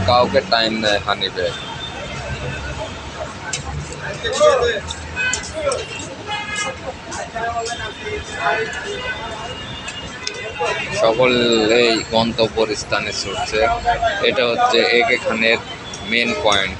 কাউকে টাইম নেয় হানিবে। সকলেই গন্তব্যের স্থানে ছুটছে। এটা হচ্ছে একে খানের মেন পয়েন্ট।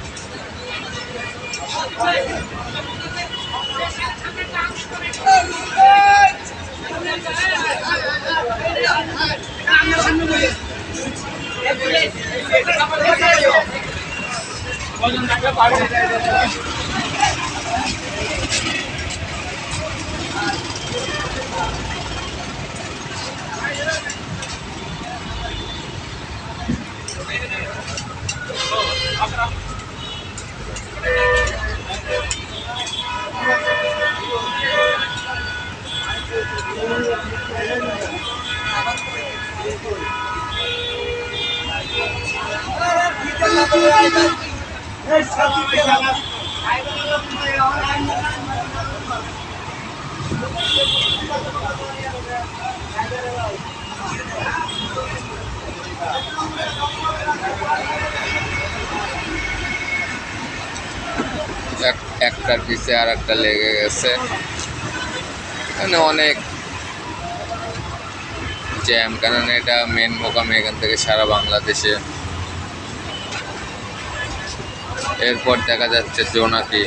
একটার পিছে আর একটা লেগে গেছে। এখানে অনেক জ্যাম, কারণ এটা মেন মোকাম এখান থেকে সারা বাংলাদেশে। এরপর দেখা যাচ্ছে জোনাকি।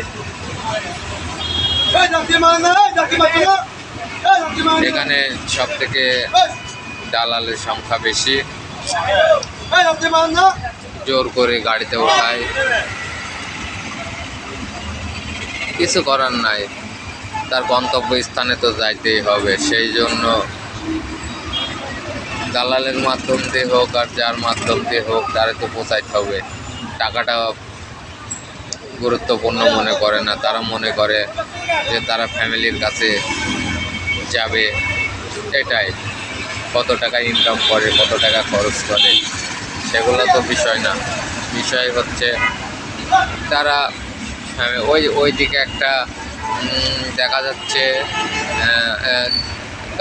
এখানে সব থেকে দালালের সংখ্যা বেশি, জোর করে গাড়িতে ওঠায়। কিছু করার নাই, তার গন্তব্যস্থানে তো যাইতেই হবে। সেই জন্য দালালের মাধ্যম দিয়ে হোক আর যার মাধ্যম দিয়ে হোক, তারা তো পৌঁছাইতে হবে। টাকাটা গুরুত্বপূর্ণ মনে করে না, তারা মনে করে যে তারা ফ্যামিলির কাছে যাবে। এটাই, কত টাকা ইনকাম করে, কত টাকা খরচ করে, সেগুলো তো বিষয় না। বিষয় হচ্ছে তারা ওই দিকে একটা দেখা যাচ্ছে,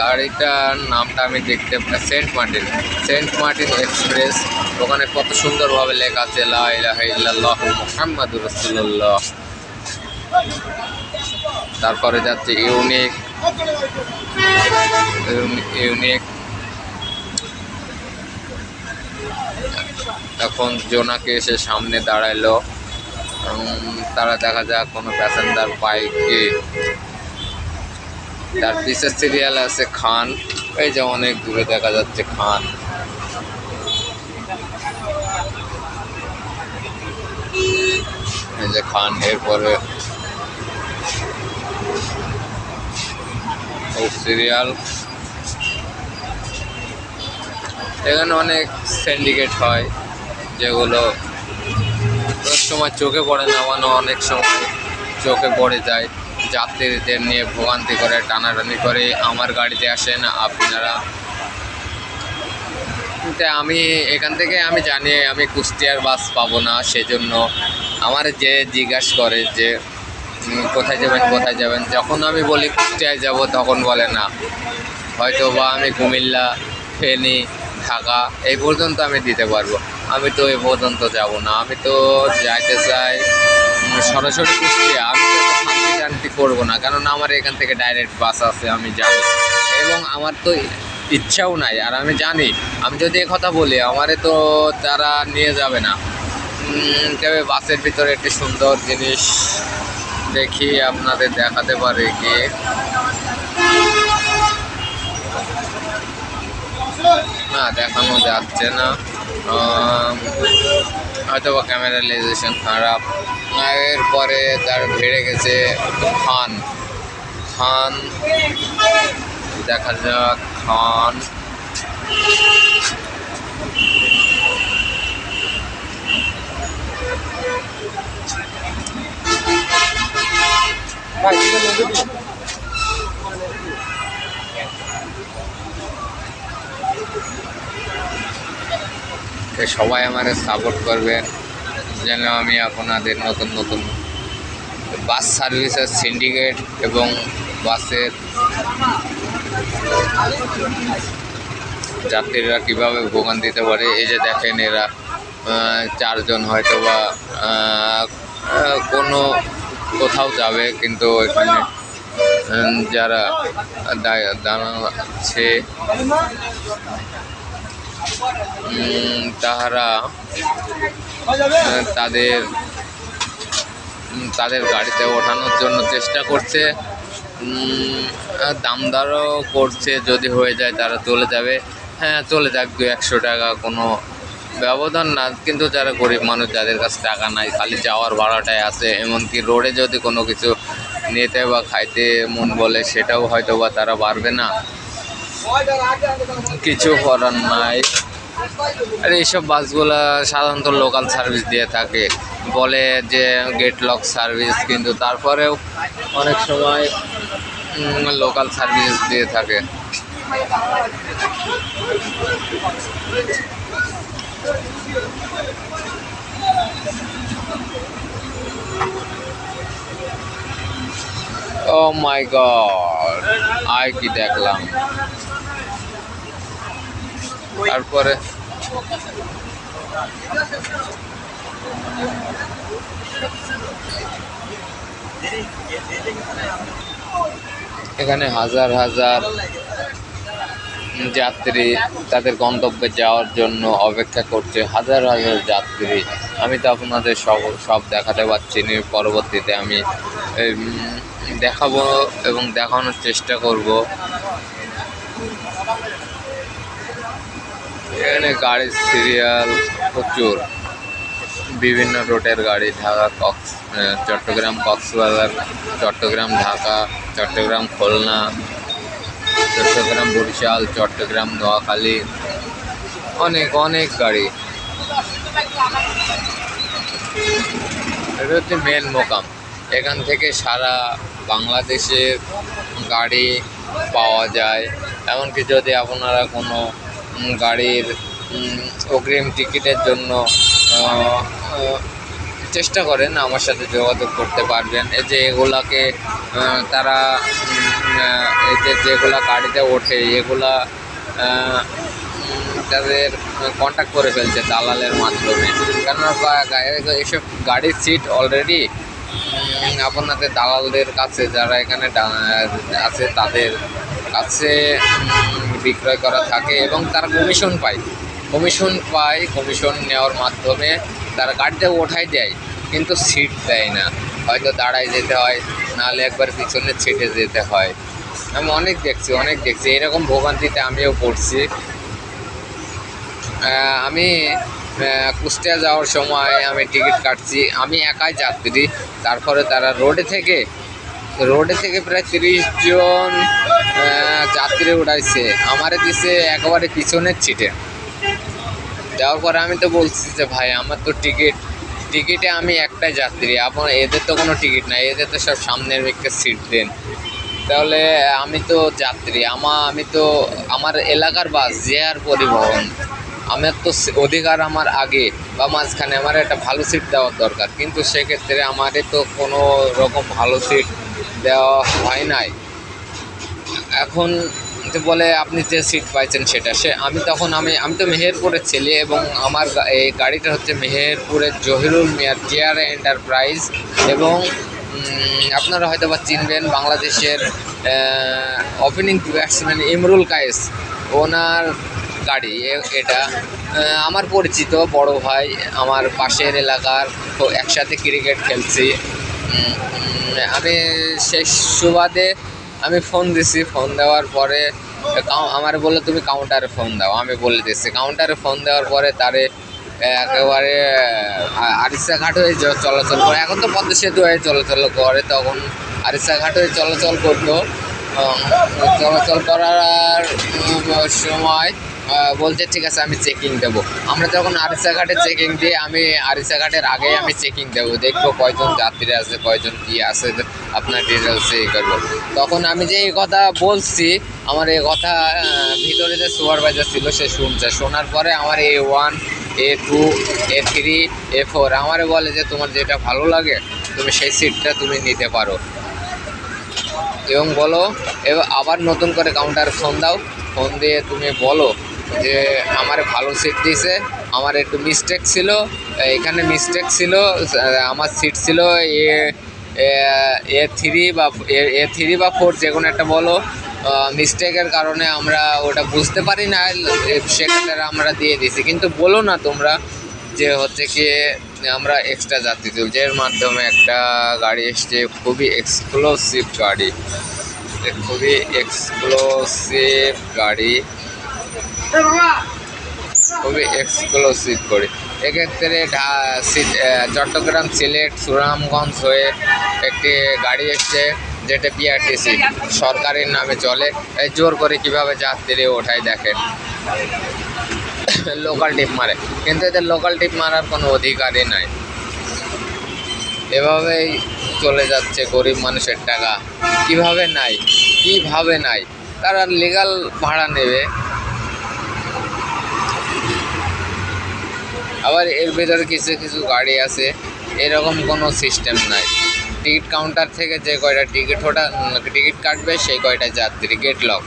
গাড়িটার নামটা আমি দেখতে সেন্ট মার্টিন এক্সপ্রেস। ওখানে কত সুন্দরভাবে লেখা আছে লা ইলাহা ইল্লাল্লাহু মুহাম্মাদুর রাসূলুল্লাহ। তারপরে যাচ্ছে ইউনিক। এখন জোনাকে এসে সামনে দাঁড়াইলো। তারা দেখা যাক কোনো প্যাসেঞ্জার পায় কি। তার পিছের সিরিয়াল আছে খান। এই যে অনেক দূরে দেখা যাচ্ছে খান। এই যে খান, এরপরে সিরিয়াল। এখানে অনেক সিন্ডিকেট হয়, যেগুলো সময় চোখে পড়ে না, অনেক সময় চোখে পড়ে যায়। যাত্রীদের নিয়ে ভোগান্তি করে, টানাটানি করে। আমার গাড়িতে আসেন আপনারা। আমি এখান থেকে আমি জানি আমি কুষ্টিয়ার বাস পাবো না, সেজন্য আমার যে জিজ্ঞাসা করে যে কোথায় যাবেন। যখন আমি বলি কুষ্টিয়ায় যাব, তখন বলে না, হয়তো বা আমি কুমিল্লা, ফেনী, ঢাকা এই পর্যন্ত আমি দিতে পারবো। আমি তো এ পর্যন্ত যাব না। আমি তো যাইতে চাই সরাসরি কুষ্টিয়া। আমি তো শান্তি করবো না, কারণ আমার এখান থেকে ডাইরেক্ট বাস আছে, আমি জানি। এবং আমার তো ইচ্ছাও নাই। আর আমি জানি, আমি যদি কথা বলি আমারে তো তারা নিয়ে যাবে না। তবে বাসের ভিতরে একটি সুন্দর জিনিস দেখি আপনাদের দেখাতে পারে কি। না, দেখানো যাচ্ছে না, হয়তো বা ক্যামেরা রেজুলেশন খারাপ। এরপরে তার বেড়ে গেছে খান, দেখা যাক খান। সবাই আমাদের সাপোর্ট করবেন যেন আমি আপনাদের নতুন নতুন বাস সার্ভিসের সিন্ডিকেট এবং বাসের যাত্রীরা কীভাবে ভোগান্তি দিতে পারে। এই যে দেখেন এরা চারজন হয়তো বা কোনো কোথাও যাবে, কিন্তু এখানে যারা দাঁড়াচ্ছে তাহারা তাদের গাড়িতে ওঠানোর জন্য চেষ্টা করছে, দাম দরও করছে, যদি হয়ে যায় তারা চলে যাবে। হ্যাঁ, চলে যাক, 200 টাকা কোনো ব্যবধান না, কিন্তু যারা গরিব মানুষ, যাদের কাছে টাকা নাই, খালি যাওয়ার ভাড়াটাই আছে, এমনকি রোডে যদি কোনো কিছু নিতে বা খাইতে মন বলে সেটাও হয়তো বা তারা পারবে না, কিছু করার নাই। আর এইসব বাসগুলা সাধারণত লোকাল সার্ভিস দিয়ে থাকে, বলে যে গেট লক সার্ভিস, কিন্তু তারপরেও অনেক সময় লোকাল সার্ভিস দিয়ে থাকে। ও মাই গড, কি দেখলাম। তারপরে এখানে হাজার হাজার যাত্রী তাদের গন্তব্যে যাওয়ার জন্য অপেক্ষা করছে, হাজার হাজার যাত্রী। আমি তো আপনাদের সব দেখাতে পারছি না, পরবর্তীতে আমি দেখাবো এবং দেখানোর চেষ্টা করব। এখানে গাড়ির সিরিয়াল প্রচুর, বিভিন্ন রুটের গাড়ি, ঢাকা চট্টগ্রাম কক্সবাজার, চট্টগ্রাম ঢাকা, চট্টগ্রাম খুলনা, চট্টগ্রাম বরিশাল, চট্টগ্রাম নোয়াখালী, অনেক অনেক গাড়ি। এটা হচ্ছে মেন মোকাম, এখান থেকে সারা বাংলাদেশের গাড়ি পাওয়া যায়। এমনকি যদি আপনারা কোনো গাড়ির অগ্রিম টিকিটের জন্য চেষ্টা করেন, আমার সাথে যোগাযোগ করতে পারবেন। এই যে এগুলাকে তারা এই যেগুলা গাড়িতে ওঠে এগুলা তাদের কন্ট্যাক্ট করে ফেলছে দালালের মাধ্যমে, কেননা এসব গাড়ির সিট অলরেডি আপনাদের দালালদের কাছে, যারা এখানে আছে তাদের কাছে বিক্রয় করা থাকে এবং তারা কমিশন পায়। কমিশন নেওয়ার মাধ্যমে তারা গাড়িতে ওঠাই দেয়, কিন্তু সিট দেয় না, হয়তো দাঁড়ায় যেতে হয়, নাহলে একবার পিছনের সিটে যেতে হয়। আমি অনেক দেখছি এরকম ভোগান্তিতে আমিও পড়ছি। আমি কুষ্টিয়া যাওয়ার সময় আমি টিকিট কাটছি, আমি একাই যাত্রী, তারপরে তারা রোডে থেকে প্রায় 30 জন যাত্রী উঠাইছে, আমারে দিছে একেবারে পিছনের সিটে। দেওয়ার পরে আমি তো বলছি যে ভাই, আমার তো টিকিটে আমি একটাই যাত্রী, এদের তো কোনো টিকিট নাই, এদের তো সব সামনের দিকে সিট দেন। তাহলে আমি তো যাত্রী, আমি তো আমার এলাকার বাস, জেআর পরিবহন, আমার তো অধিকার আমার আগে বা মাঝখানে আমার একটা ভালো সিট দেওয়ার দরকার, কিন্তু সেক্ষেত্রে আমাদের তো কোনো রকম ভালো সিট দেওয়া হয় নাই। এখন বলে আপনি যে সিট পাইছেন সেটা আমি তো মেহেরপুরের ছেলে, এবং আমার এই গাড়িটা হচ্ছে মেহেরপুরের জহিরুল মিয়ার কেয়ার এন্টারপ্রাইজ, এবং আপনারা হয়তো বা চিনবেন, বাংলাদেশের ওপেনিং ব্যাটসম্যান ইমরুল কায়েস, ওনার গাড়ি এটা। আমার পরিচিত বড় ভাই, আমার পাশের এলাকার, তো একসাথে ক্রিকেট খেলছি। আমি সেই সুবাদে আমি ফোন দিছি, ফোন দেওয়ার পরে আমার বললো তুমি কাউন্টারে ফোন দাও, আমি বলে দিচ্ছি। কাউন্টারে ফোন দেওয়ার পরে তারে একেবারে আরিচা ঘাট হয়ে চলাচল করে, এখন তো পদ্মা সেতু হয়ে চলাচল করে, তখন আরিচাঘাট হয়ে চলাচল করতো। চলাচল করার সময় বলছে ঠিক আছে আমি চেকিং দেবো। আমরা যখন আরিচাঘাটে চেকিং দিই, আমি আরিচাঘাটের আগেই আমি চেকিং দেবো, দেখবো কয়জন যাত্রী আছে, কয়জন কী আছে, আপনার ডিটেলস এই করবো। তখন আমি যে এই কথা বলছি, আমার এই কথা ভিতরে যে সুপারভাইজার ছিল সে শুনছে। শোনার পরে আমার A1, A2, A3, A4 আমারে বলে যে তোমার যেটা ভালো লাগে তুমি সেই সিটটা তুমি নিতে পারো এবং বলো, এবার আবার নতুন করে কাউন্টার ফোন দাও, ফোন দিয়ে তুমি বলো যে আমার ভালো সিট দিয়েছে, আমার একটু মিস্টেক ছিল, এখানে মিস্টেক ছিল, আমার সিট ছিল A3 বা 4, যে কোনো একটা বলো, মিস্টেকের কারণে আমরা ওটা বুঝতে পারি না, সেক্ষেত্রে আমরা দিয়ে দিছি। কিন্তু বলো না তোমরা যে হচ্ছে কি আমরা এক্সট্রা যাত্রী তুলছি। এর মাধ্যমে একটা গাড়ি এসছে, খুবই এক্সক্লুসিভ গাড়ি, খুবই এক্সক্লুসিভ গাড়ি, খুবই এক্সক্লুসিভ গাড়ি। এক্ষেত্রে চট্টগ্রাম, সিলেট, সুনামগঞ্জ হয়ে একটি গাড়ি এসছে, যেটা বিআরটিসি সরকারের নামে চলে। জোর করে কিভাবে যাত্রী ওঠায় দেখেন, লোকাল টিপ মারে, কিন্তু এদের লোকাল টিপ মারার কোনো অধিকারই নাই। এভাবেই চলে যাচ্ছে গরিব মানুষের টাকা। কিভাবে নাই তারা লিগাল ভাড়া নেবে। আবার এর ভেতরে কিছু কিছু গাড়ি আছে এরকম কোনো সিস্টেম নাই, টিকিট কাউন্টার থেকে যে কয়টা টিকিট কাটবে সেই কয়টা যাত্রী, গেট লক।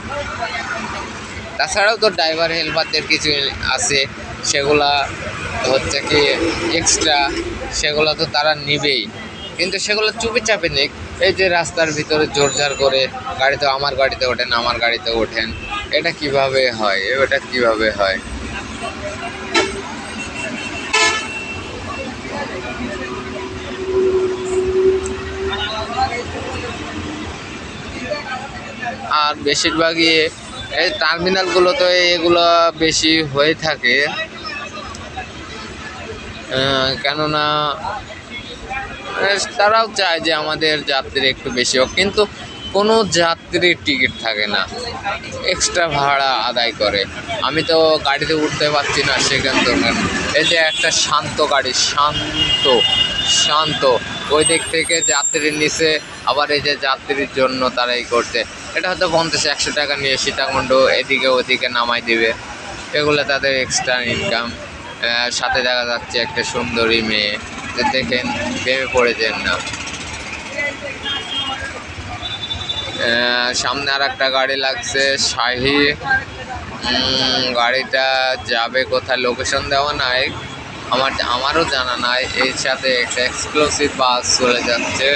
তাছাড়াও তো ড্রাইভার হেল্পারদের কিছু আছে, সেগুলা হচ্ছে কি এক্সট্রা, সেগুলো তো তারা নিবেই, কিন্তু সেগুলো চুপিচাপে নিক। এই যে রাস্তার ভিতরে জোরজার করে গাড়িতে, আমার গাড়িতে ওঠেন, আমার গাড়িতে ওঠেন, এটা কিভাবে হয়? আর বেশিরভাগই এই টার্মিনালগুলোতে এগুলো বেশি হয়ে থাকে, কেননা তারাও চায় যে আমাদের যাত্রী একটু বেশি হোক, কিন্তু কোনো যাত্রীর টিকিট থাকে না, এক্সট্রা ভাড়া আদায় করে। আমি তো গাড়িতে উঠতে পারছি না, সেখান থেকে এই যে একটা শান্ত গাড়ি, শান্ত ওই দিক থেকে যাত্রীর নিচে, আবার এই যে যাত্রীর জন্য তারা এই করছে, এটা হয়তো 50-100 টাকা নিয়ে সীতাকুণ্ড এদিকে ওদিকে নামাই দিবে, এগুলো তাদের এক্সট্রা ইনকাম। সাথে দেখা যাচ্ছে একটা সুন্দরী মেয়ে, দেখেন প্রেমে পড়ে যান না। সামনে আর একটা গাড়ি লাগছে শাহী, গাড়িটা যাবে কোথায় লোকেশন দেওয়া নাই, আমারও জানা নাই। এর সাথে একটা এক্সক্লুসিভ বাস চলে যাচ্ছে।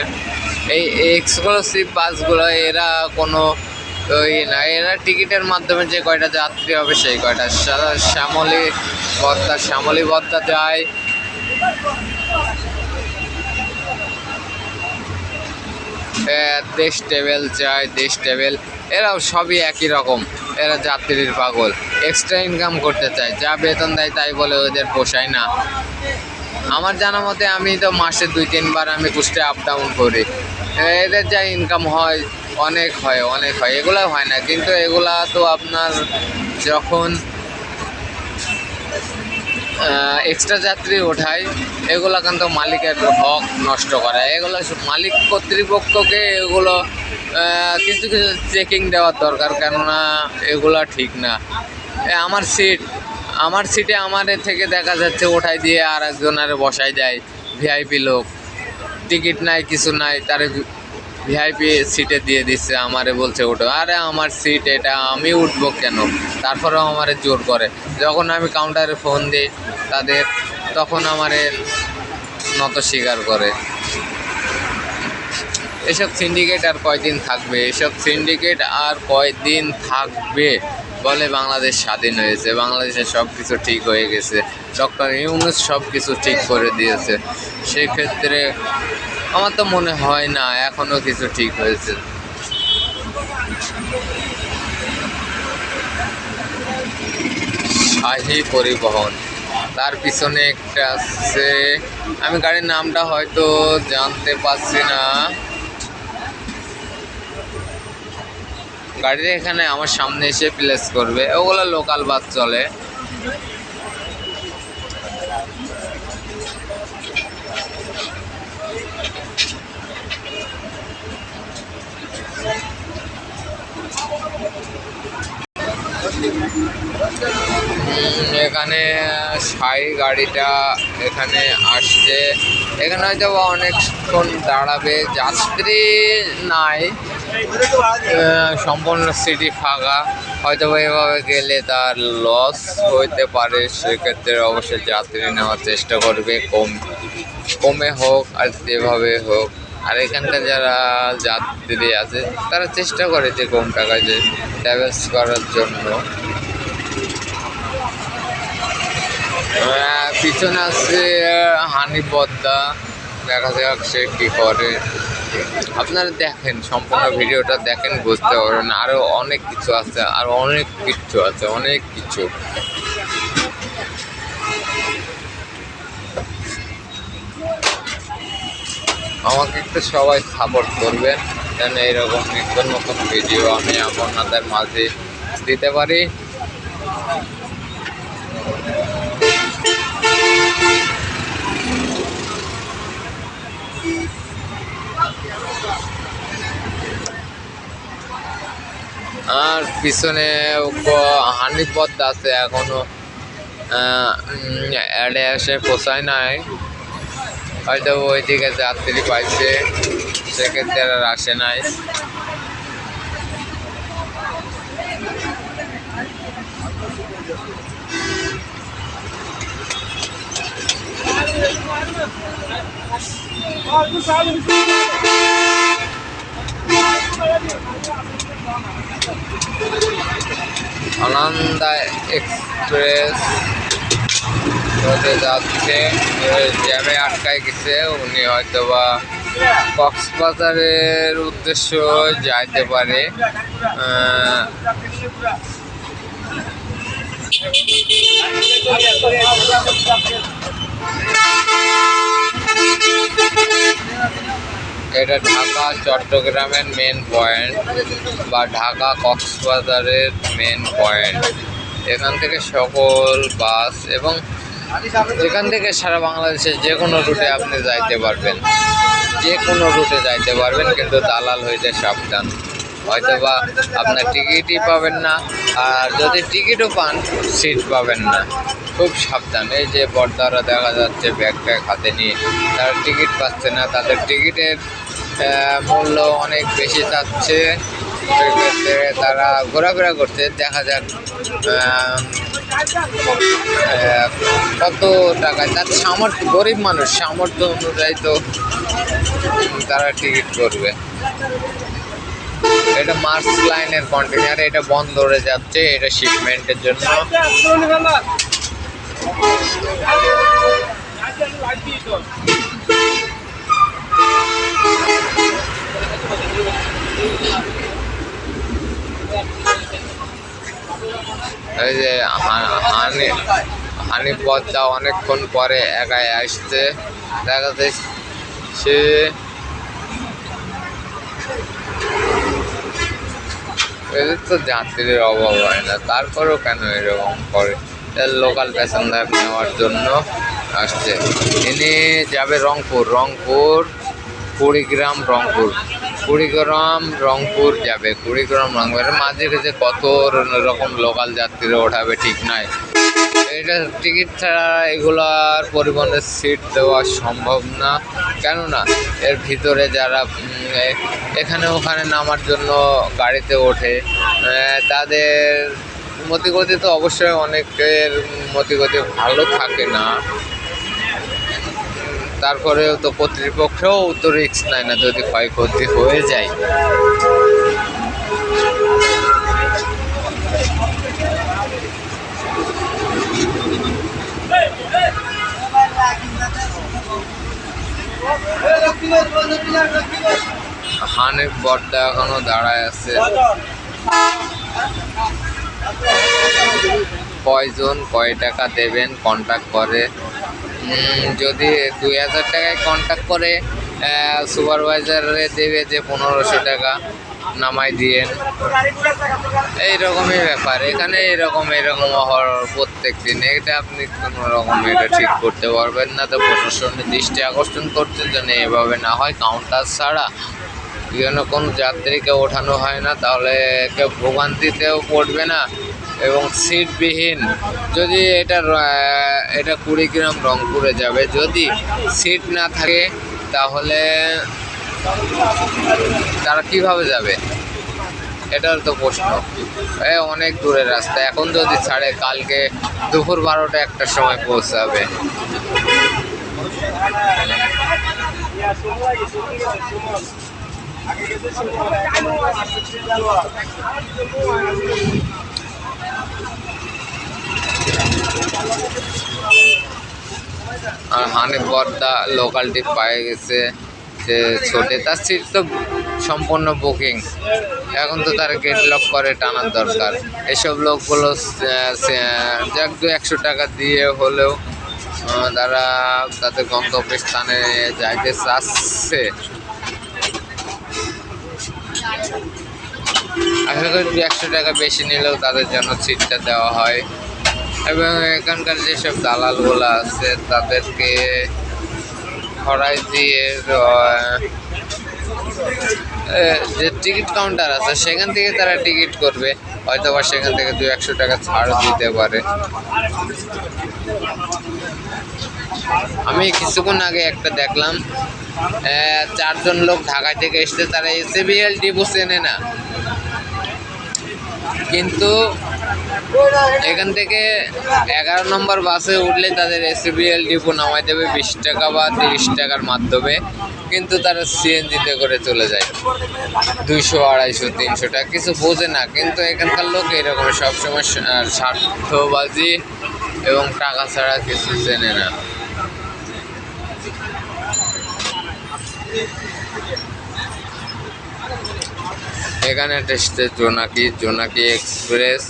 এই এক্সক্লুসিভ বাসগুলো এরা কোনো এরা টিকিটের মাধ্যমে যে কয়টা যাত্রী হবে সেই কয়টা, শ্যামলী বদ্দা যায়, দেশ ট্রাভেল, এরাও সবই একই রকম। এরা যাত্রীর পাগল, এক্সট্রা ইনকাম করতে চায়, যা বেতন দেয় তাই বলে ওদের পোষায় না। আমার জানা মতে আমি তো মাসে 2-3 বার আমি কুষ্টিয়া আপ ডাউন করি, এদের যা ইনকাম হয় অনেক হয়, এগুলো হয় না। কিন্তু এগুলা তো আপনার যখন এক্সট্রা যাত্রী ওঠায়, এগুলো কিন্তু মালিকের হক নষ্ট করে, এগুলো মালিক কর্তৃপক্ষকে এগুলো কিছু কিছু চেকিং দেওয়ার দরকার, কেননা এগুলো ঠিক না। আমার সিটে আমাদের থেকে দেখা যাচ্ছে ওঠাই দিয়ে আর একজনের বসাই দেয়, ভিআইপি লোক, টিকিট নাই কিছু নাই, তার ভিআইপি সিটে দিয়ে দিচ্ছে, আমারে বলছে ওঠো। আরে আমার সিট এটা, আমি উঠবো কেন? তারপরেও আমারে জোর করে। যখন আমি কাউন্টারে ফোন দিই তাদের, তখন আমারে নত স্বীকার করে। এসব সিন্ডিকেট আর কয়দিন থাকবে? বলে বাংলাদেশ স্বাধীন হয়েছে, বাংলাদেশে সব কিছু ঠিক হয়ে গেছে, ডক্টর ইউনূস সব কিছু ঠিক করে দিয়েছে। সেক্ষেত্রে আমার তো মনে হয় না এখনও কিছু ঠিক হয়েছে। শাহী পরিবহন, তার পিছনে একটা আছে, আমি গাড়ির নামটা হয়তো জানতে পারছি না, গাড়িটা এখানে আমার সামনে এসে প্লেস করবে, ওগুলো লোকাল বাস চলে। এখানে সাই গাড়িটা এখানে আসছে, এখানে হয়তো অনেকক্ষণ দাঁড়াবে, যাত্রী নাই, সম্পূর্ণ সিটি ফাঁকা। হয়তো এভাবে গেলে তার লস হইতে পারে, সেক্ষেত্রে অবশ্যই যাত্রী নেওয়ার চেষ্টা করবে, কমে হোক আর যেভাবে হোক। আর এখানকার যারা যাত্রী আছে তারা চেষ্টা করে যে কম টাকায় যে ট্রাভেলস করার জন্য। পিছনে আছে হানি পদ্মা, দেখা যাক সে কী করে। আপনারা দেখেন, সম্পূর্ণ ভিডিওটা দেখেন, বুঝতে পারবেন। আরও অনেক কিছু আছে, আরও অনেক কিছু আছে, অনেক কিছু। আমাকে একটু সবাই সাপোর্ট করবেন যেন এইরকম নিত্য নতুন ভিডিও আমি আপনাদের মাঝে দিতে পারি। আর পিছনে হানি পদ্মা আছে, এখনো অ্যাডে এসে পোষায় নাই, হয়তো ওইদিকে যাত্রী পাইছে, সেক্ষেত্রে আর আসে নাই। আনন্দা এক্সপ্রেস হতে যাচ্ছে, জ্যামে আটকায় গেছে, উনি হয়তো বা কক্সবাজারের উদ্দেশ্য যাইতে পারে। এটা ঢাকা চট্টগ্রামের মেন পয়েন্ট বা ঢাকা কক্সবাজারের মেন পয়েন্ট। এখান থেকে সকল বাস এবং এখান থেকে সারা বাংলাদেশের যে কোনো রুটে আপনি যাইতে পারবেন, যে কোনো রুটে যাইতে পারবেন, কিন্তু দালাল হইতে সাবধান। হয়তো বা আপনার টিকিটই পাবেন না, আর যদি টিকিটও পান সিট পাবেন না, খুব সাবধান। এই যে পর্দারা দেখা যাচ্ছে ব্যাগ হাতে নিয়ে, তারা টিকিট পাচ্ছে না, তাদের টিকিটের মূল্য অনেক বেশি চাচ্ছে, সেক্ষেত্রে তারা ঘোরাফেরা করছে। দেখা যাক কত টাকায় তার সামর্থ্য, গরিব মানুষ সামর্থ্য অনুযায়ী তো তারা টিকিট করবে। এটা মার্চ লাইনের কন্টেনার, এটা বন্দরে যাচ্ছে, এটা শিপমেন্টের জন্য। এই যে হানি পদ্মা অনেকক্ষণ পরে একাই আসছে, দেখা যাচ্ছে এদের তো যাত্রীর অভাব হয় না, তারপরেও কেন এরকম করে? লোকাল প্যাসেঞ্জার নেওয়ার জন্য আসছে। ইনি যাবে রংপুর, কুড়িগ্রাম রংপুর যাবে, কুড়িগ্রাম রংপুরের মাঝে যে কত রকম লোকাল যাত্রীরা ওঠাবে ঠিক নাই। এটা টিকিট ছাড়া এগুলার পরিবহনের সিট দেওয়া সম্ভব না, কেননা এর ভিতরে যারা এখানে ওখানে নামার জন্য গাড়িতে ওঠে, তাদের মতিগতি তো অবশ্যই অনেকের মতিগতি ভালো থাকে না, তারপরেও তো কর্তৃপক্ষও তো রিস্ক নেয় না যদি ক্ষয়ক্ষতি হয়ে যায়। হানিফ পদ্মা এখনো দাঁড়ায় আছে। কয়জন কয় টাকা দেবেন কন্ট্যাক্ট করে? যদি 2000 টাকায় কন্ট্যাক্ট করে, সুপারভাইজারে দেবে যে 1500 টাকা, নামাই দিয়েন, এইরকমই ব্যাপার। এখানে এরকম হওয়ার প্রত্যেক দিন এটা আপনি কোনো রকম এটা ঠিক করতে পারবেন না। তো প্রশাসনের দৃষ্টি আকর্ষণ করতে যেন এভাবে না হয়, কাউন্টার ছাড়া যেন কোনো যাত্রীকে ওঠানো হয় না, তাহলে কেউ ভোগান্তিতেও পড়বে না। এবং সিটবিহীন, যদি এটা কুড়িগ্রাম রংপুরে যাবে, যদি সিট না থাকে তাহলে তারা কিভাবে যাবে, এটার তো প্রশ্ন। অনেক দূরের রাস্তা, এখন যদি ছাড়ে কালকে দুপুর 12টা 1টার সময় পৌঁছাবে। আর হানিফ বর্দা লোকালটি পেয়ে গেছে যে ছোটে, তার সিট তো সম্পূর্ণ বুকিং। এখন তো তার গেট লক করে টানার দরকার। এসব লোকগুলো যাক 100 টাকা দিয়ে হলেও তারা তাদের গন্তব্যস্থানে যাইতে চাচ্ছে। আশা করি 100 টাকা বেশি নিলেও তাদের জন্য সিটটা দেওয়া হয়। এবং এখানকার যেসব দালালগুলো আছে তাদেরকে খড়াই দিয়ে যে টিকিট কাউন্টার আছে সেখান থেকে তারা টিকিট করবে, হয়তো বা সেখান থেকে 200 টাকা ছাড় দিতে পারে। আমি কিছুক্ষণ আগে একটা দেখলাম, 4 জন লোক ঢাকা থেকে এসছে, তারা এসএবিএল ডিপো চেনে না, কিন্তু এখান থেকে 11 নম্বর বাসে উঠলে তাদের এসএবিএল ডিপো নামাই দেবে 20 টাকা বা 30 টাকার মাধ্যমে, কিন্তু তারা সিএনজিতে করে চলে যায় 200, 250, 300 টাকা, কিছু বোঝে না। কিন্তু এখানকার লোক এরকম সবসময় স্বার্থবাজি এবং টাকা ছাড়া কিছু চেনে না। এখানে টেস্টে জোনাকি এক্সপ্রেস,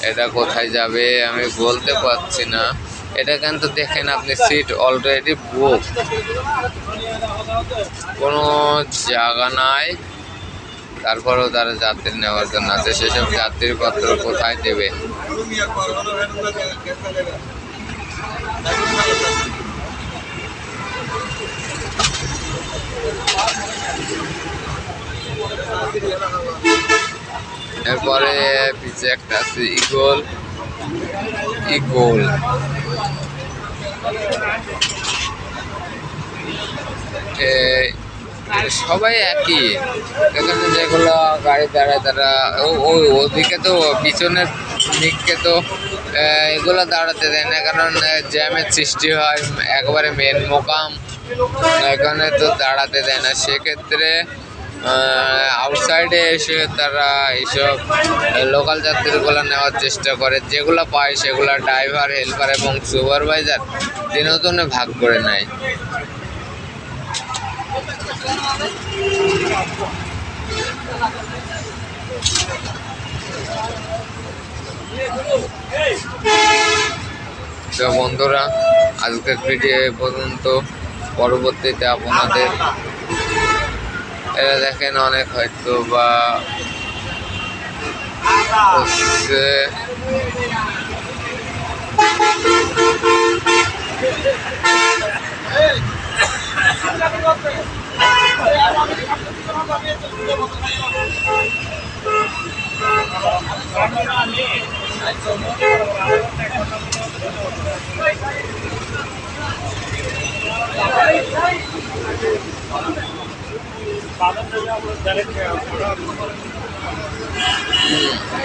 এটা কোথায় যাবে আমি বলতে পারছি না। এটা কিন্তু দেখেন আপনি, সিট অলরেডি বুক, কোনো জায়গা নাই, তারপরেও তারা যাত্রী নেওয়ার জন্য আছে। সেসব যাত্রীপত্র কোথায় দেবে? এরপরে পিছে একটা আছে ইগল। সবাই একই। এখানে যেগুলো গাড়ি দাঁড়ায় তারা ওদিকে তো পিছনের দিককে তো এগুলো দাঁড়াতে দেয় না, কারণ জ্যামের সৃষ্টি হয় একবারে মেন মোকাম, এখানে তো দাঁড়াতে দেয় না। সেক্ষেত্রে আউটসাইডে এসে তারা এইসব লোকাল যাত্রীগুলো নেওয়ার চেষ্টা করে, যেগুলো পায় সেগুলো ড্রাইভার, হেল্পার এবং সুপারভাইজার দিনজনে ভাগ করে নেয়। তো বন্ধুরা, আজকের ভিডিও এ পর্যন্ত। পরবর্তীতে আপনাদের এরা দেখেন অনেক হয়তো বা হচ্ছে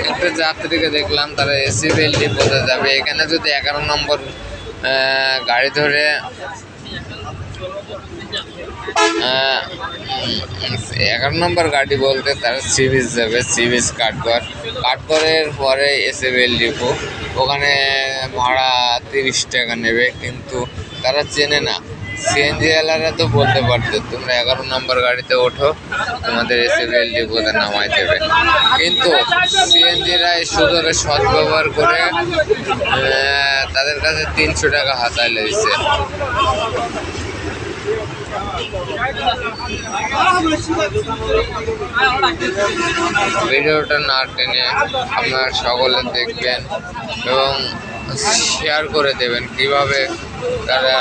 একটা যাত্রীকে দেখলাম, তারা এসএবিএল ডিপোতে যাবে। এখানে যদি 11 নম্বর গাড়ি ধরে 11 নম্বর গাড়ি বলতে তারা সি বিচ যাবে, সি বিচ কাঠগড়ের পরে এসএবিএল ডিপো, ওখানে ভাড়া 30 টাকা নেবে, কিন্তু তারা চেনে না। সিএনজিওয়ালারা তো বলতে পারতো তোমরা 11 নম্বর গাড়িতে ওঠো, তোমাদের এসএবিএল ডিপোতে নামাই দেবে, কিন্তু সিএনজিরা এই সুযোগের সদ্ব্যবহার করে তাদের কাছে 300 টাকা হাতায় লেগেছে। ভিডিওটা না টেনে আপনারা সকলে দেখবেন এবং শেয়ার করে দেবেন কিভাবে তারা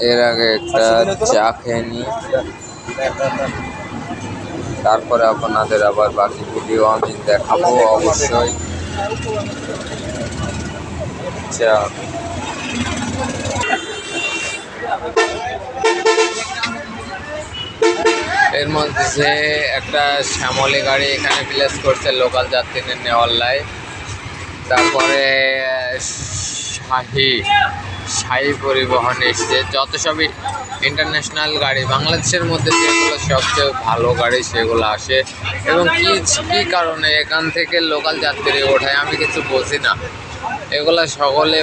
এর আগে একটা চা খেয়ে নিই, তারপরে আপনাদের আবার বাকি ভিডিও আমি দেখাবো অবশ্যই। চা এর মধ্যে একটা শ্যামলী গাড়ি এখানে প্লেস করছে লোকাল যাত্রীদের নেওয়ার লাই। তারপরে শাহী পরিবহন এসছে, যত সবই ইন্টারন্যাশনাল গাড়ি বাংলাদেশের মধ্যে যেগুলো সবচেয়ে ভালো গাড়ি সেগুলো আসে। এবং কী কারণে এখান থেকে লোকাল যাত্রী ওঠায় আমি কিছু বুঝি না। এগুলো সকলে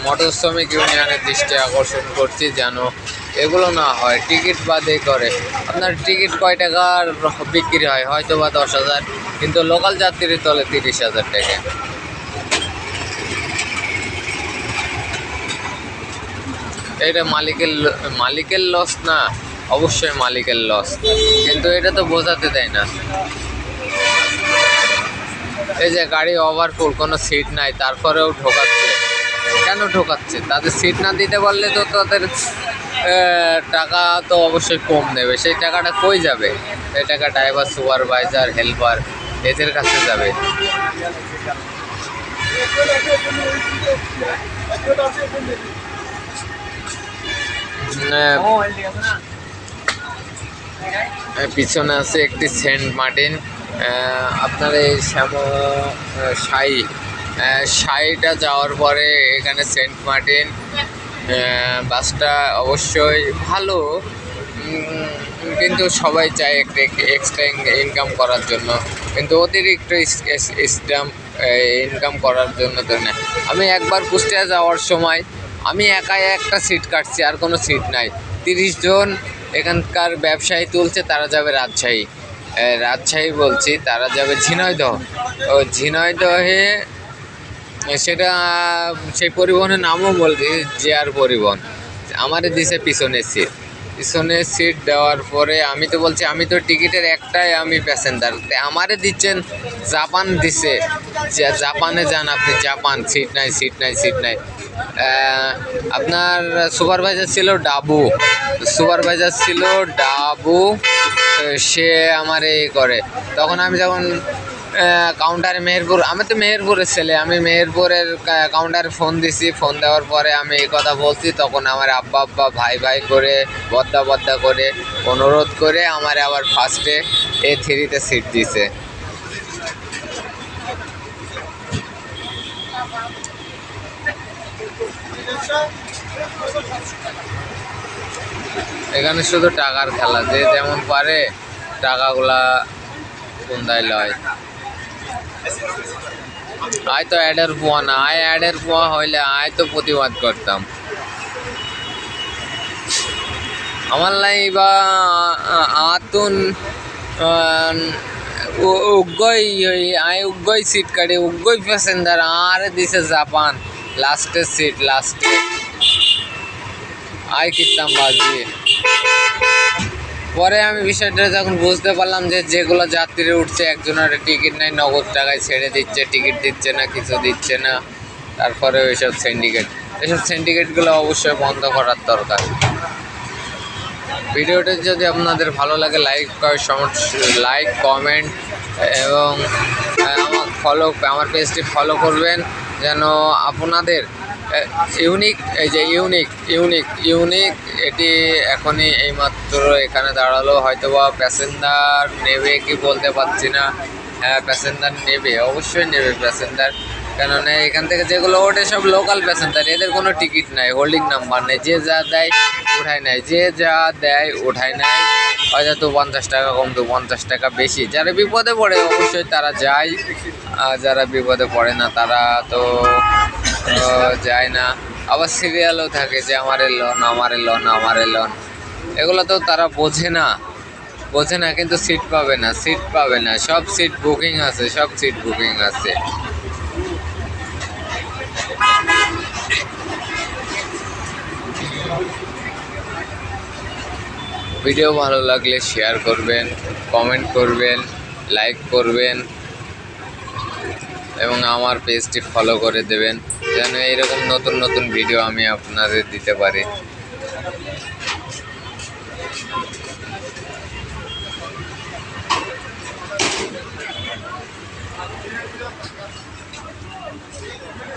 মোটর শ্রমিক ইউনিয়নের দৃষ্টি আকর্ষণ করছি যেন এগুলো না হয়। টিকিট বাদে করে আপনার টিকিট কয় টাকার বিক্রি হয়, হয়তো বা 10,000, কিন্তু লোকাল যাত্রী তলে 30,000 টাকা। এটা মালিকের লস না, অবশ্যই মালিকের লস, কিন্তু এটা তো বোঝাতে দেয় না। এই যে গাড়ি ওভারফুল, কোনো সিট নাই, তারপরেও ঢোকাচ্ছে। কেন ঢোকাচ্ছে? তাদের সিট না দিতে পারলে তো তাদের টাকা তো অবশ্যই কম নেবে। সেই টাকাটা কই যাবে? সেই টাকা ড্রাইভার, সুপারভাইজার, হেল্পার এদের কাছে যাবে। পিছনে আছে একটি সেন্ট মার্টিন। আপনার এই শাহীটা যাওয়ার পরে এখানে সেন্ট মার্টিন বাসটা অবশ্যই ভালো, কিন্তু সবাই চায় একটা এক্সট্রা ইনকাম করার জন্য, কিন্তু অতিরিক্ত ইনকাম করার জন্য তো না। আমি একবার কুষ্টিয়া যাওয়ার সময় আমি একাই একটা সিট কাটছি, আর কোনো সিট নাই। 30 জন এখানকার ব্যবসায়ী তুলছে, তারা যাবে রাজশাহী বলছি, তারা যাবে ঝিনাইদহ। ঝিনাইদহে সেটা সেই পরিবহনের নামও বলছি JR পরিবহন। আমারে দিছে পিছনের সিট দেওয়ার পরে আমি তো বলছি আমি তো টিকিটের একটাই আমি প্যাসেঞ্জার, আমারে দিচ্ছেন জাপান দিছে, জাপানে যান আপনি, জাপান সিট নাই। আপনার সুপারভাইজার ছিল ডাবু, সে আমার করে। তখন আমি যখন কাউন্টারে আমি তো মেহেরপুরের ছেলে, আমি মেহেরপুরের কাউন্টারে ফোন দিছি। ফোন দেওয়ার পরে আমি এই কথা বলছি, তখন আমার আব্বা ভাই করে বদ্দা করে অনুরোধ করে আমার আবার ফার্স্টে A3-তে সিট দিছে। এখানে শুধু টাকার খেলা, যে যেমন পারে টাকাগুলা কোনদায় লয়। আয় তো অ্যাডের পোয়া না, অ্যাডের পোয়া হইলে তো প্রতিবাদ করতাম। আমার লাই বা আতুন উগ্গই সিট কাটে, উগ্গই প্যাসেঞ্জার আর দিছে জাপান লাস্টের সিট, কিতাম বাজি। পরে আমি বিষয়টা যখন বুঝতে পারলাম যে যেগুলো যাত্রী উঠছে একজনের টিকিট নাই, নগদ টাকায় ছেড়ে দিচ্ছে, টিকিট দিচ্ছে না, কিছু দিচ্ছে না। তারপরে এসব সিন্ডিকেটগুলো অবশ্যই বন্ধ করার দরকার। ভিডিওটি যদি আপনাদের ভালো লাগে লাইক কমেন্ট এবং আমার পেজটি ফলো করবেন, যেন আপনাদের ইউনিক এটি এখনই এইমাত্র এখানে দাঁড়ালো। হয়তোবা প্যাসেঞ্জার নেবে কি বলতে পারছি না। হ্যাঁ, প্যাসেঞ্জার নেবে, অবশ্যই নেবে প্যাসেঞ্জার, কেননা এখান থেকে যেগুলো ওঠে সব লোকাল প্যাসেঞ্জার, এদের কোনো টিকিট নাই, হোল্ডিং নাম্বার নেই, যে যা দেয় ওঠায় নেয়। হয়তো 50 টাকা কম, তো 50 টাকা বেশি। যারা বিপদে পড়ে অবশ্যই তারা যায়, আর যারা বিপদে পড়ে না তারা তো যায় না। আবার সিরিয়ালও থাকে যে আমারে লোন, আমারে লোন, আমারে লোন। এগুলো তো তারা বোঝে না, কিন্তু সিট পাবে না, সিট পাবে না। সব সিট বুকিং আছে, সব সিট বুকিং আছে। ভিডিও ভালো লাগলে শেয়ার করবেন, কমেন্ট করবেন, লাইক করবেন এবং আমার পেজটি ফলো করে দেবেন, যেন এইরকম নতুন নতুন ভিডিও আমি আপনাদের দিতে পারি।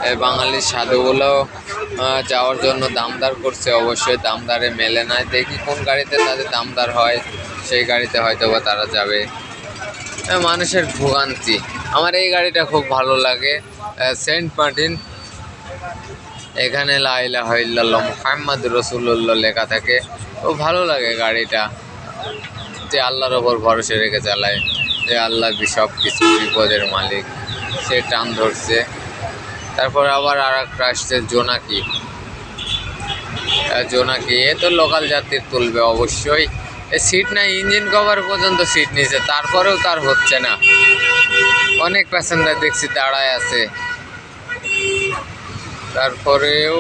এই বাঙালির সাধুগুলো যাওয়ার জন্য দামদার করছে, অবশ্যই দামদারে মেলে না। দেখি কোন গাড়িতে তাদের দামদার হয়, সেই গাড়িতে হয়তো বা তারা যাবে। মানুষের ভোগান্তি। আমার এই গাড়িটা খুব ভালো লাগে, সেন্ট মার্টিন। এখানে লা ইলাহা ইল্লাল্লাহ মুহাম্মাদুর রাসূলুল্লাহ লেখা থাকে। খুব ভালো লাগে গাড়িটা, যে আল্লাহর ওপর ভরসা রেখে চালায়, যে আল্লাহ সব কিছু বিপদের মালিক, সে টান ধরছে। তারপর আবার আর একটা আসছে জোনাকি। জোনাকি এ তো লোকাল যাত্রী তুলবে অবশ্যই। সিট নাই, ইঞ্জিন কভার পর্যন্ত সিট নিয়েছে, তারপরেও তার হচ্ছে না। অনেক প্যাসেঞ্জার দেখছি দাঁড়ায় আছে, তারপরেও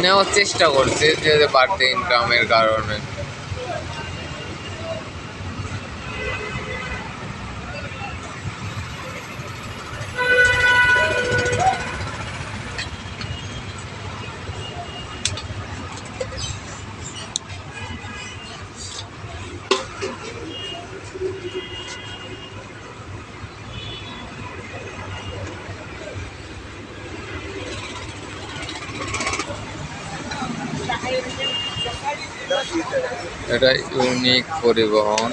নেওয়ার চেষ্টা করছে যে বাড়তি ইনকামের কারণে। এটা ইউনিক পরিবহন,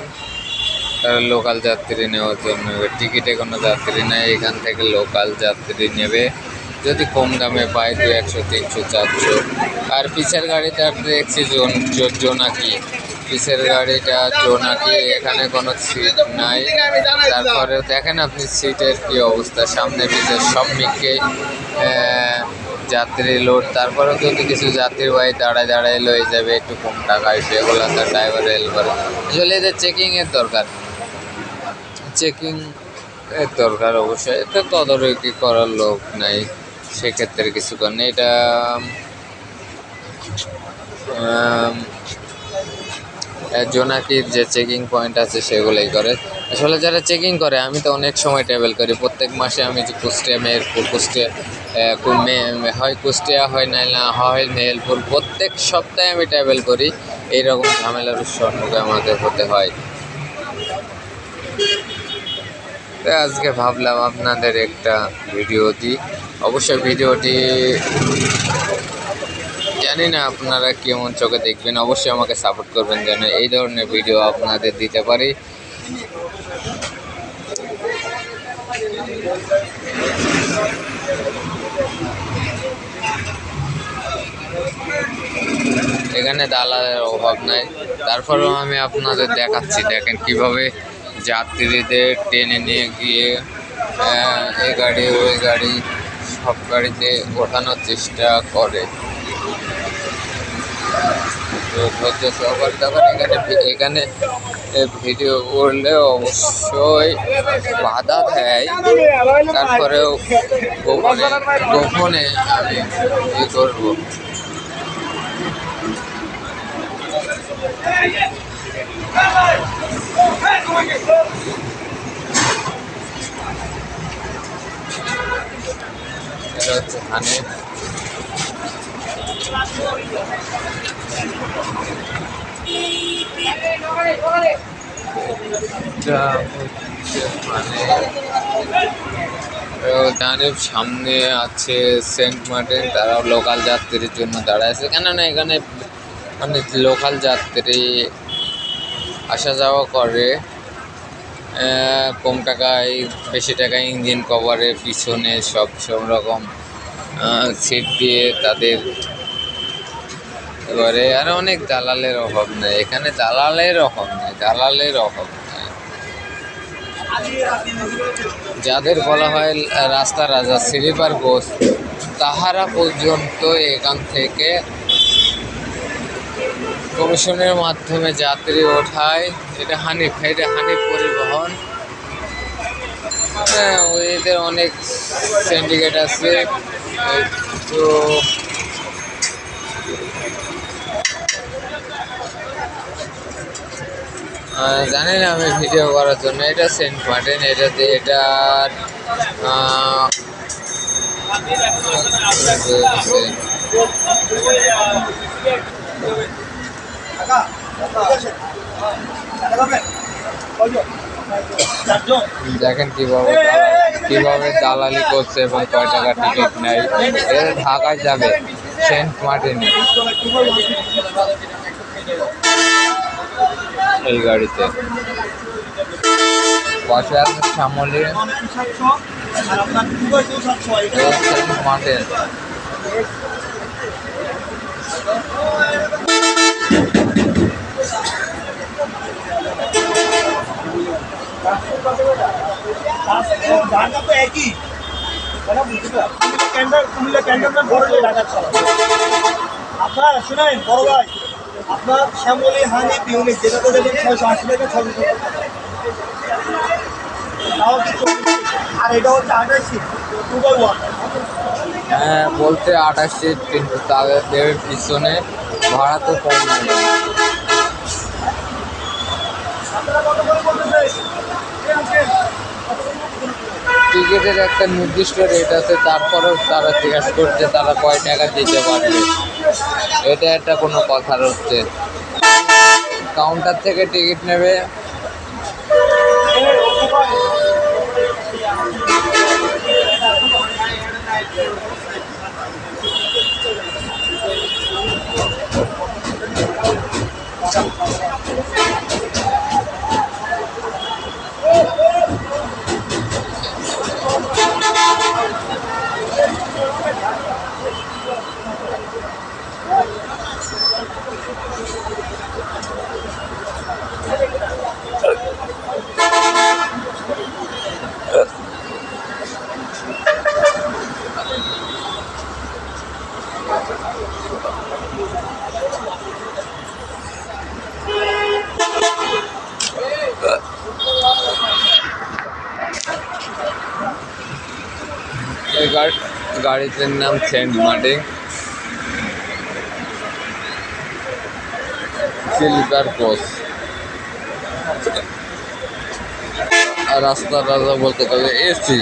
তারা লোকাল যাত্রী নেওয়ার জন্য। টিকিটে কোনো যাত্রী নেই, এখান থেকে লোকাল যাত্রী নেবে যদি কম দামে পায়, 200, 300, 400। আর পিছের গাড়িটা দেখছি জোনাকি, পিছের গাড়িটা জোনাকি, এখানে কোনো সিট নাই। তারপরে দেখেন আপনি সিটের কি অবস্থা, সামনে পিছে সব মিকে যাত্রী লোড। তারপরেও যদি কিছু যাত্রীবাহী দাঁড়ায় লয়ে যাবে একটু কম টাকায়, সেগুলো তার ড্রাইভার হেল্পার। আসলে এদের চেকিংয়ের দরকার, চেকিং এর দরকার অবশ্যই। এতে তদারকি করার লোক নাই, সেক্ষেত্রে কিছু করেন। এটা জোনাকির যে চেকিং পয়েন্ট আছে সেগুলোই করে। আসলে যারা চেকিং করে, আমি তো অনেক সময় ট্রাভেল করি, প্রত্যেক মাসে আমি যে কুষ্টিয়া, মেহেরপুর, হয় কুষ্টিয়া, হয় না হয় মেহেরপুর, প্রত্যেক সপ্তাহে আমি ট্রাভেল করি। এইরকম ঝামেলার সম্মুখে আমাদের হতে হয়। তাই আজকে ভাবলাম আপনাদের একটা ভিডিও দিই। অবশ্যই ভিডিওটি জানি না আপনারা কেমন চোখে দেখবেন, অবশ্যই আমাকে সাপোর্ট করবেন যেন এই ধরনের ভিডিও আপনাদের দিতে পারি। এখানে দালালের অভাব নাই, তারপরেও আমি আপনাদের দেখাচ্ছি। দেখেন কিভাবে যাত্রীদের টেনে নিয়ে গিয়ে এই গাড়ি ওই গাড়ি সব গাড়িতে ওঠানোর চেষ্টা করে। ধৈর্য সহকারে তখন এখানে ভিডিও করলে অবশ্যই বাধা দেয়, তারপরেও গোপনে আমি ই করবো। এটা হচ্ছে হানিফ। হানিফ সামনে আছে সেন্ট মার্টিন, তারাও লোকাল যাত্রীর জন্য দাঁড়ায় আছে। কেননা এখানে অনেক লোকাল যাত্রী আসা যাওয়া করে কম টাকায়, বেশি টাকায় ইঞ্জিন কভারে পিছনে সব রকম সিট দিয়ে তাদের। এবারে আর অনেক দালালের অভাব নেই এখানে, দালালের অভাব নেই। যাদের বলা হয় রাস্তা রাজা স্লিপার কোচ, তাহারা পর্যন্ত এখান থেকে কমিশনের মাধ্যমে যাত্রী ওঠায়। এটা হানিফ পরিবহন। হ্যাঁ, এদের অনেক সিন্ডিকেট আছে। তো জানি না আমি ভিডিও করার জন্য। এটা সেন্ট মার্টিন, এটা দেখেন কিভাবে দালালি করছে এবং কয় টাকা টিকিট নেয়। এটা ঢাকায় যাবে সেন্ট মার্টিনে এই গাড়িতে। পাশে আছে শ্যামলী, সেন্ট মার্টিন। আপনার শুনেন বড় ভাই, আপনার শ্যামলী হানিফ ইউনিট যেটাতে দেবেন 680 টাকা 600 তাও কিছু। আর এটা হচ্ছে 28 সিট 2x1। হ্যাঁ, বলতে 28 সিট, কিন্তু তাদের পিছনে ভাড়া তো কম নেবে। টিকিটের একটা নির্দিষ্ট রেট আছে, তারপরেও তারা জিজ্ঞাসা করছে তারা কয় টাকা দিতে পারবে। এটা একটা কোনো কথার হচ্ছে। কাউন্টার থেকে টিকিট নেবে। এই গাড়িটির নাম সেন্ট মার্টিন স্লিপার কোচ। আর রাস্তার রাজা বলতে গেলে এসি।